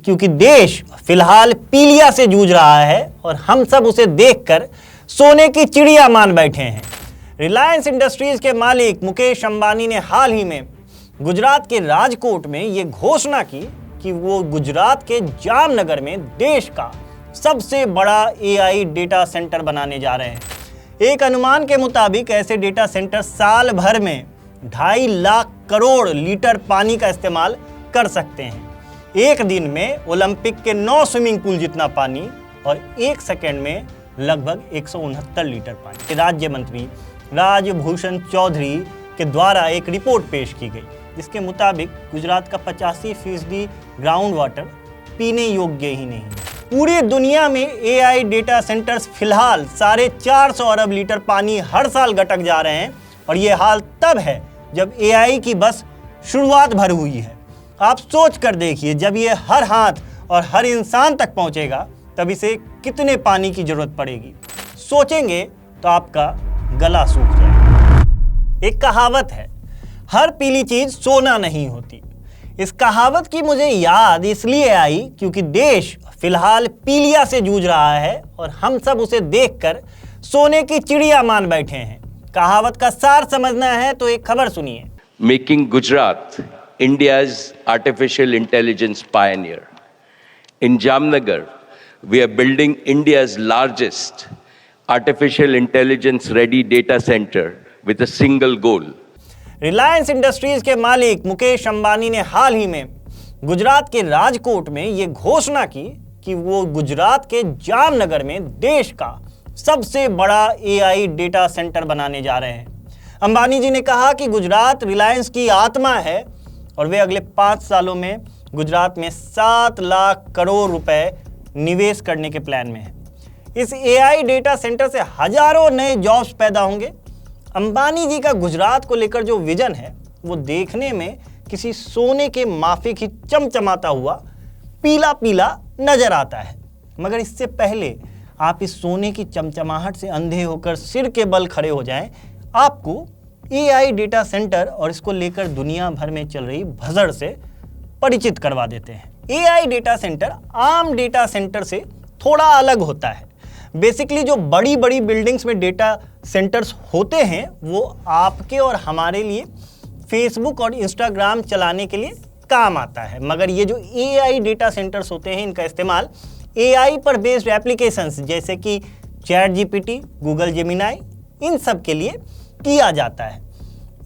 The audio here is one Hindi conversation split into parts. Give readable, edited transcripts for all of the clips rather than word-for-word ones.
क्योंकि देश फिलहाल पीलिया से जूझ रहा है और हम सब उसे देखकर सोने की चिड़िया मान बैठे हैं। रिलायंस इंडस्ट्रीज के मालिक मुकेश अंबानी ने हाल ही में गुजरात के राजकोट में ये घोषणा की कि वो गुजरात के जामनगर में देश का सबसे बड़ा AI डेटा सेंटर बनाने जा रहे हैं। एक अनुमान के मुताबिक ऐसे डेटा सेंटर साल भर में 2.5 लाख करोड़ लीटर पानी का इस्तेमाल कर सकते हैं। एक दिन में ओलंपिक के 9 स्विमिंग पूल जितना पानी और 1 सेकंड में लगभग 169 लीटर पानी। राज्य मंत्री राजभूषण चौधरी के द्वारा एक रिपोर्ट पेश की गई जिसके मुताबिक गुजरात का 85% ग्राउंड वाटर पीने योग्य ही नहीं है। पूरी दुनिया में AI डेटा सेंटर्स फिलहाल 450 अरब लीटर पानी हर साल गटक जा रहे हैं और ये हाल तब है जब AI की बस शुरुआत भर हुई है। आप सोच कर देखिए, जब ये हर हाथ और हर इंसान तक पहुंचेगा तब इसे कितने पानी की जरूरत पड़ेगी। सोचेंगे तो आपका गला सूख जाएगा। एक कहावत है, हर पीली चीज सोना नहीं होती। इस कहावत की मुझे याद इसलिए आई क्योंकि देश फिलहाल पीलिया से जूझ रहा है और हम सब उसे देखकर सोने की चिड़िया मान बैठे हैं। कहावत का सार समझना है तो एक खबर सुनिए। Making Gujarat India's artificial intelligence pioneer. In Jamnagar, we are building India's largest artificial intelligence ready data center with a single goal. Reliance industries के मालिक मुकेश अंबानी ने हाल ही में गुजरात के राजकोट में ये घोषणा की कि वो गुजरात के जामनगर में देश का सबसे बड़ा AI डेटा सेंटर बनाने जा रहे हैं। अंबानी जी ने कहा कि गुजरात रिलायंस की आत्मा है और वे अगले 5 सालों में गुजरात में 7 लाख करोड़ रुपए निवेश करने के प्लान में है। इस AI डेटा सेंटर से हजारों नए जॉब्स पैदा होंगे। अंबानी जी का गुजरात को लेकर जो विजन है वो देखने में किसी सोने के माफिक ही चमचमाता हुआ पीला पीला नजर आता है। मगर इससे पहले आप इस सोने की चमचमाहट से अंधे होकर सिर के बल खड़े हो जाएं, आपको AI डेटा सेंटर और इसको लेकर दुनिया भर में चल रही भसड़ से परिचित करवा देते हैं। AI डेटा सेंटर आम डेटा सेंटर से थोड़ा अलग होता है। बेसिकली जो बड़ी बड़ी बिल्डिंग्स में डेटा सेंटर्स होते हैं वो आपके और हमारे लिए फेसबुक और इंस्टाग्राम चलाने के लिए काम आता है। मगर ये जो AI डेटा सेंटर्स होते हैं इनका इस्तेमाल AI पर बेस्ड एप्लीकेशंस जैसे कि ChatGPT, गूगल जेमिनाई, इन सब के लिए किया जाता है।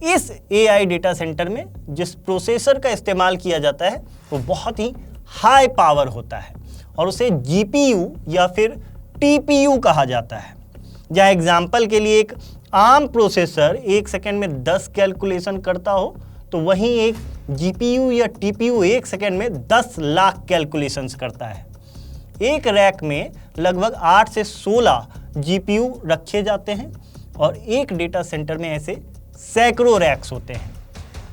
इस AI डेटा सेंटर में जिस प्रोसेसर का इस्तेमाल किया जाता है वो बहुत ही हाई पावर होता है और उसे GPU या फिर TPU कहा जाता है। जहाँ एग्जाम्पल के लिए एक आम प्रोसेसर 1 सेकेंड में 10 कैलकुलेशन करता हो तो वहीं एक GPU या TPU 1 सेकेंड में 10 लाख कैलकुलेशंस करता है। एक रैक में लगभग 8 से 16 GPU रखे जाते हैं और एक डेटा सेंटर में ऐसे सैकड़ों रैक्स होते हैं।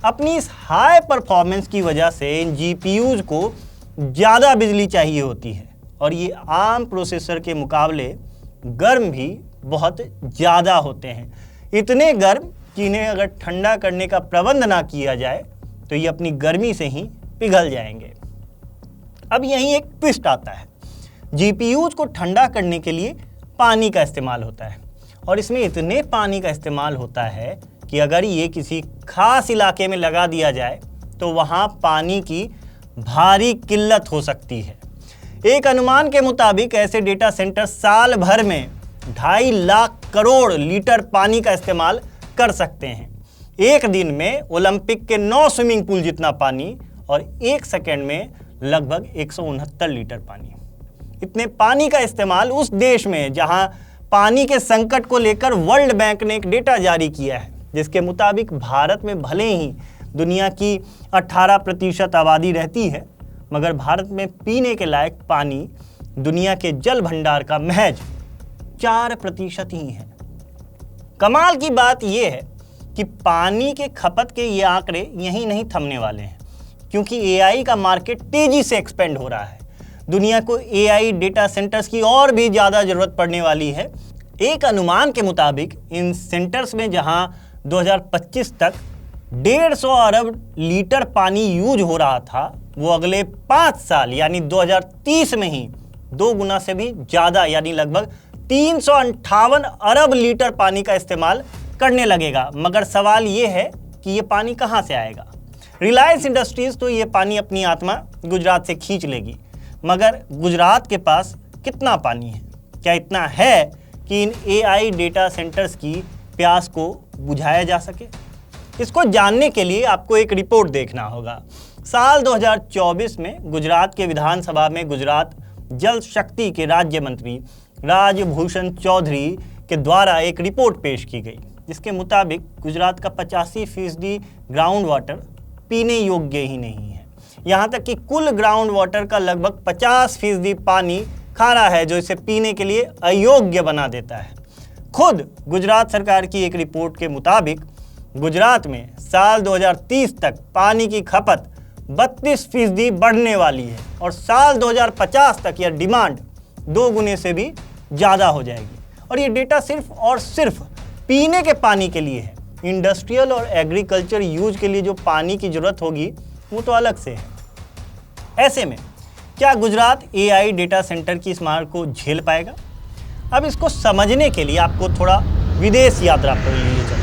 अपनी इस हाई परफॉर्मेंस की वजह से इन GPUs को ज़्यादा बिजली चाहिए होती है और ये आम प्रोसेसर के मुकाबले गर्म भी बहुत ज़्यादा होते हैं। इतने गर्म कि इन्हें अगर ठंडा करने का प्रबंध ना किया जाए तो ये अपनी गर्मी से ही पिघल जाएंगे। अब यहीं एक ट्विस्ट आता है। GPUs को ठंडा करने के लिए पानी का इस्तेमाल होता है और इसमें इतने पानी का इस्तेमाल होता है कि अगर ये किसी खास इलाके में लगा दिया जाए तो वहाँ पानी की भारी किल्लत हो सकती है। एक अनुमान के मुताबिक ऐसे डेटा सेंटर साल भर में 2.5 लाख करोड़ लीटर पानी का इस्तेमाल कर सकते हैं। एक दिन में ओलंपिक के 9 स्विमिंग पूल जितना पानी और 1 सेकंड में लगभग 169 लीटर पानी। इतने पानी का इस्तेमाल उस देश में जहां पानी के संकट को लेकर वर्ल्ड बैंक ने एक डेटा जारी किया है जिसके मुताबिक भारत में भले ही दुनिया की 18% आबादी रहती है मगर भारत में पीने के लायक पानी दुनिया के जल भंडार का महज 4% ही है। कमाल की बात यह है कि पानी के खपत के ये आंकड़े यहीं नहीं थमने वाले हैं क्योंकि AI का मार्केट तेजी से एक्सपेंड हो रहा है। दुनिया को AI डेटा सेंटर्स की और भी ज़्यादा ज़रूरत पड़ने वाली है। एक अनुमान के मुताबिक इन सेंटर्स में जहां 2025 तक 150 अरब लीटर पानी यूज हो रहा था वो अगले 5 साल यानी 2030 में ही 2 गुना से भी ज़्यादा यानी लगभग 358 अरब लीटर पानी का इस्तेमाल करने लगेगा। मगर सवाल ये है कि ये पानी कहाँ से आएगा। रिलायंस इंडस्ट्रीज तो ये पानी अपनी आत्मा गुजरात से खींच लेगी, मगर गुजरात के पास कितना पानी है? क्या इतना है कि इन AI डेटा सेंटर्स की प्यास को बुझाया जा सके? इसको जानने के लिए आपको एक रिपोर्ट देखना होगा। साल 2024 में गुजरात के विधानसभा में गुजरात जल शक्ति के राज्य मंत्री राजभूषण चौधरी के द्वारा एक रिपोर्ट पेश की गई, जिसके मुताबिक गुजरात का 85% ग्राउंड वाटर पीने योग्य ही नहीं है। यहाँ तक कि कुल ग्राउंड वाटर का लगभग 50% पानी खारा है, जो इसे पीने के लिए अयोग्य बना देता है। खुद गुजरात सरकार की एक रिपोर्ट के मुताबिक गुजरात में साल 2030 तक पानी की खपत 32% बढ़ने वाली है और साल 2050 तक यह डिमांड 2 गुने से भी ज़्यादा हो जाएगी। और ये डेटा सिर्फ और सिर्फ पीने के पानी के लिए है। इंडस्ट्रियल और एग्रीकल्चर यूज के लिए जो पानी की ज़रूरत होगी वो तो अलग से है। ऐसे में क्या गुजरात AI डेटा सेंटर की इस मार को झेल पाएगा? अब इसको समझने के लिए आपको थोड़ा विदेश यात्रा पर लिए चलते हैं।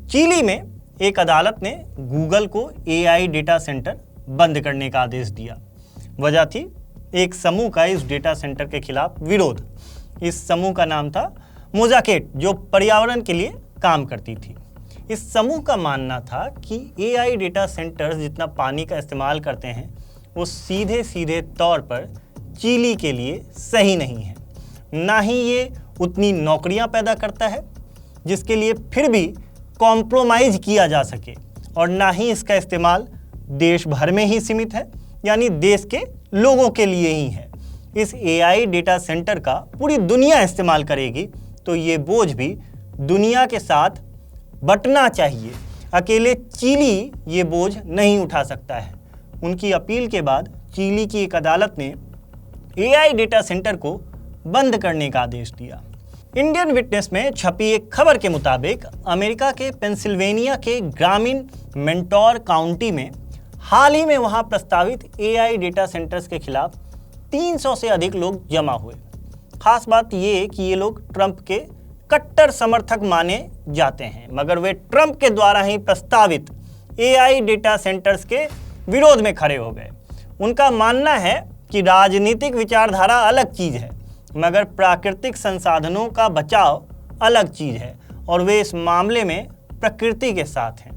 चिली में एक अदालत ने गूगल को AI डेटा सेंटर बंद करने का आदेश दिया। वजह थी एक समूह का इस डेटा सेंटर के खिलाफ विरोध। इस समूह का नाम था मोज़ाकेट, जो पर्यावरण के लिए काम करती थी। इस समूह का मानना था कि AI डेटा सेंटर्स जितना पानी का इस्तेमाल करते हैं वो सीधे सीधे तौर पर चिली के लिए सही नहीं है। ना ही ये उतनी नौकरियां पैदा करता है जिसके लिए फिर भी कॉम्प्रोमाइज़ किया जा सके, और ना ही इसका इस्तेमाल देश भर में ही सीमित है, यानी देश के लोगों के लिए ही है। इस AI डेटा सेंटर का पूरी दुनिया इस्तेमाल करेगी तो ये बोझ भी दुनिया के साथ बंटना चाहिए। अकेले चिली ये बोझ नहीं उठा सकता है। उनकी अपील के बाद चिली की एक अदालत ने AI डेटा सेंटर को बंद करने का आदेश दिया। इंडियन विटनेस में छपी एक खबर के मुताबिक अमेरिका के पेंसिल्वेनिया के ग्रामीण मेंटोर काउंटी में हाल ही में वहां प्रस्तावित AI डेटा सेंटर्स के खिलाफ 300 से अधिक लोग जमा हुए। खास बात ये कि ये लोग ट्रंप के कट्टर समर्थक माने जाते हैं, मगर वे ट्रंप के द्वारा ही प्रस्तावित AI डेटा सेंटर्स के विरोध में खड़े हो गए। उनका मानना है कि राजनीतिक विचारधारा अलग चीज़ है, मगर प्राकृतिक संसाधनों का बचाव अलग चीज़ है, और वे इस मामले में प्रकृति के साथ हैं।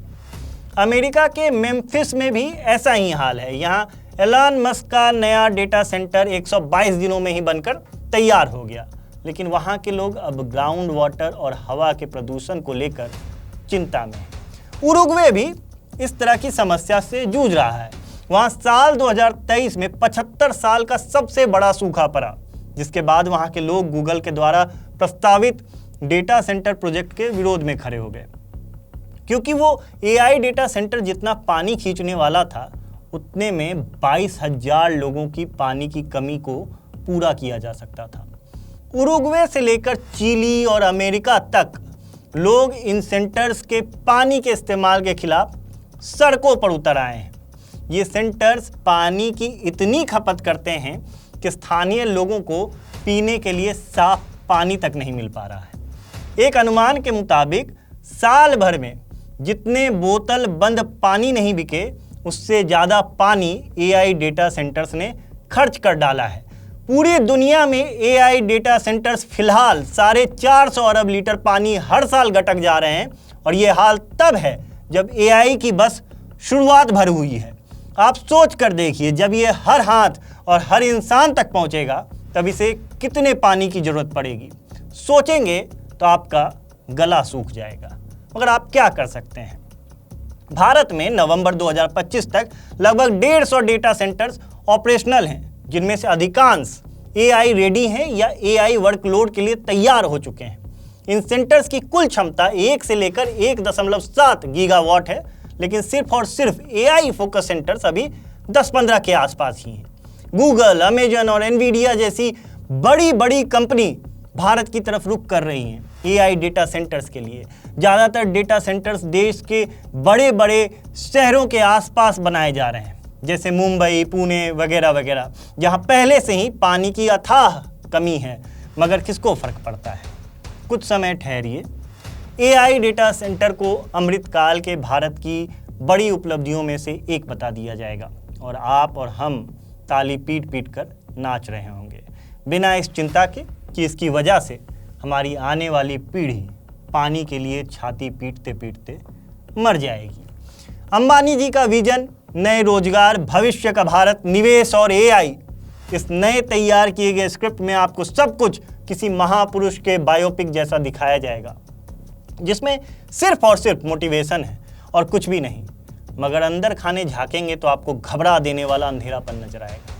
अमेरिका के मेम्फिस में भी ऐसा ही हाल है। यहाँ एलन मस्क का नया डेटा सेंटर 122 दिनों में ही बनकर तैयार हो गया, लेकिन वहाँ के लोग अब ग्राउंड वाटर और हवा के प्रदूषण को लेकर चिंता में हैं। उरुग्वे भी इस तरह की समस्या से जूझ रहा है। वहाँ साल 2023 में 75 साल का सबसे बड़ा सूखा पड़ा, जिसके बाद वहाँ के लोग गूगल के द्वारा प्रस्तावित डेटा सेंटर प्रोजेक्ट के विरोध में खड़े हो गए, क्योंकि वो AI डेटा सेंटर जितना पानी खींचने वाला था उतने में 22,000 लोगों की पानी की कमी को पूरा किया जा सकता था। उरुग्वे से लेकर चिली और अमेरिका तक लोग इन सेंटर्स के पानी के इस्तेमाल के खिलाफ सड़कों पर उतर आए हैं। ये सेंटर्स पानी की इतनी खपत करते हैं कि स्थानीय लोगों को पीने के लिए साफ पानी तक नहीं मिल पा रहा है। एक अनुमान के मुताबिक साल भर में जितने बोतल बंद पानी नहीं बिके, उससे ज़्यादा पानी AI डेटा सेंटर्स ने खर्च कर डाला है। पूरी दुनिया में AI डेटा सेंटर्स फिलहाल 450 अरब लीटर पानी हर साल गटक जा रहे हैं, और ये हाल तब है जब AI की बस शुरुआत भर हुई है। आप सोच कर देखिए, जब ये हर हाथ और हर इंसान तक पहुंचेगा तब इसे कितने पानी की जरूरत पड़ेगी। सोचेंगे तो आपका गला सूख जाएगा। मगर आप क्या कर सकते हैं? भारत में नवंबर 2025 तक लगभग 150 डेटा सेंटर्स ऑपरेशनल हैं, जिनमें से अधिकांश AI रेडी हैं या AI वर्कलोड के लिए तैयार हो चुके हैं। इन सेंटर्स की कुल क्षमता 1 से लेकर 1.7 गीगावाट है, लेकिन सिर्फ और सिर्फ AI फोकस सेंटर्स अभी 10-15 के आसपास ही हैं। गूगल, अमेजन और एनवीडिया जैसी बड़ी बड़ी कंपनी भारत की तरफ रुख कर रही हैं एआई डेटा सेंटर्स के लिए। ज़्यादातर डेटा सेंटर्स देश के बड़े बड़े शहरों के आसपास बनाए जा रहे हैं, जैसे मुंबई, पुणे वगैरह वगैरह, जहां पहले से ही पानी की अथाह कमी है। मगर किसको फ़र्क पड़ता है? कुछ समय ठहरिए, एआई डेटा सेंटर को अमृतकाल के भारत की बड़ी उपलब्धियों में से एक बता दिया जाएगा और आप और हम ताली पीट पीट कर नाच रहे होंगे, बिना इस चिंता के कि इसकी वजह से हमारी आने वाली पीढ़ी पानी के लिए छाती पीटते पीटते मर जाएगी। अंबानी जी का विजन, नए रोजगार, भविष्य का भारत, निवेश और एआई, इस नए तैयार किए गए स्क्रिप्ट में आपको सब कुछ किसी महापुरुष के बायोपिक जैसा दिखाया जाएगा, जिसमें सिर्फ और सिर्फ मोटिवेशन है और कुछ भी नहीं। मगर अंदर खाने झांकेंगे तो आपको घबरा देने वाला अंधेरापन नजर आएगा।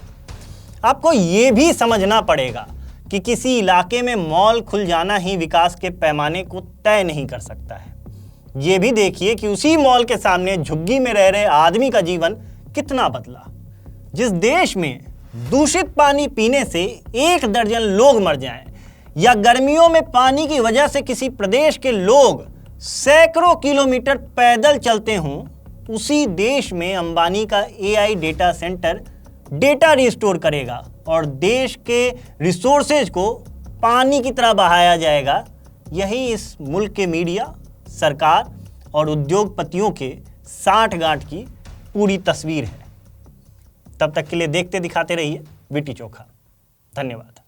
आपको ये भी समझना पड़ेगा कि किसी इलाके में मॉल खुल जाना ही विकास के पैमाने को तय नहीं कर सकता है। ये भी देखिए कि उसी मॉल के सामने झुग्गी में रह रहे आदमी का जीवन कितना बदला। जिस देश में दूषित पानी पीने से 1 दर्जन लोग मर जाएं, या गर्मियों में पानी की वजह से किसी प्रदेश के लोग सैकड़ों किलोमीटर पैदल चलते हों, उसी देश में अंबानी का AI data centre data restore करेगा और देश के रिसोर्सेज को पानी की तरह बहाया जाएगा। यही इस मुल्क के मीडिया, सरकार और उद्योगपतियों के साठगांठ की पूरी तस्वीर है। तब तक के लिए देखते दिखाते रहिए वीटी चोखा। धन्यवाद।